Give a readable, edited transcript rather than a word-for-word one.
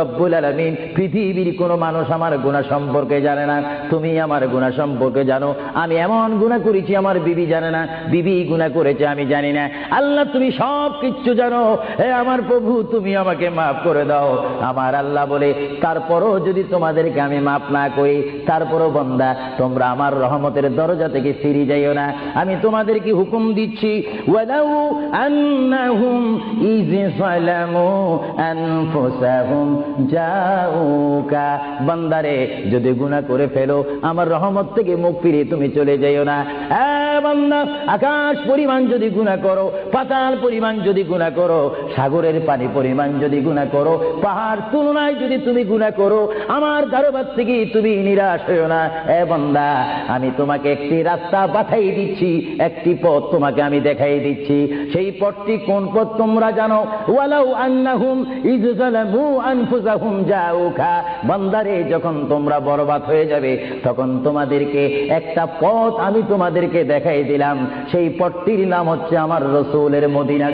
রব্বুল আলামিন পৃথিবীর কোনো মানুষ আমার গুনাহ সম্পর্কে জানে না, তুমি আমার গুনাহ সম্পর্কে জানো। আমি এমন গুনাহ করেছি আমার বিবি জানে না, বিবি গুনাহ করেছে আমি জানি না। আল্লাহ তুমি সব কিচ্ছু জানো, হে আমার প্রভু তুমি আমাকে মাফ করে দাও। আমার আল্লাহ বলে, তারপরও যদি তোমাদেরকে আমি মাফ না করি, তারপরও বান্দা তোমরা আমার রহমতের দরজা থেকে ফিরে যাইও না। আমি তোমাদেরকে হুকুম দিচ্ছি, ওয়ালাউ আন্নাহুম ইয যালামু আনফুসাহুম জাউকা, বান্দারে যদি গুনাহ করে ফেলো আমার রহমত থেকে মুখ ফিরিয়ে তুমি চলে যাইও না। বান্দা, আকাশ পরিমাণ যদি গুনাহ করো, পাতাল পরিমাণ যদি গুনাহ করো, সাগরের পানি পরিমাণ যদি গুনাহ করো, পাহাড় তুলনায় যদি তুমি গুনাহ করো, আমার দরবার থেকে তুমি নিরাশ হইও না। বান্দা, আমি তোমাকে একটি রাস্তা পাঠাই দিচ্ছি, একটি পথ তোমাকে আমি দেখাই দিচ্ছি। সেই পথটি কোন পথ তোমরা জানো? ওয়ালাউ আন্নাহুম ইয যালামু আনফুসাহুম জাউকা, বান্দারে যখন তোমরা বরবাদ হয়ে যাবে তখন তোমাদেরকে একটা পথ আমি তোমাদেরকে দেখাই দিলাম, সেই পথটির নাম হচ্ছে আমার রাসূলের মদিনা।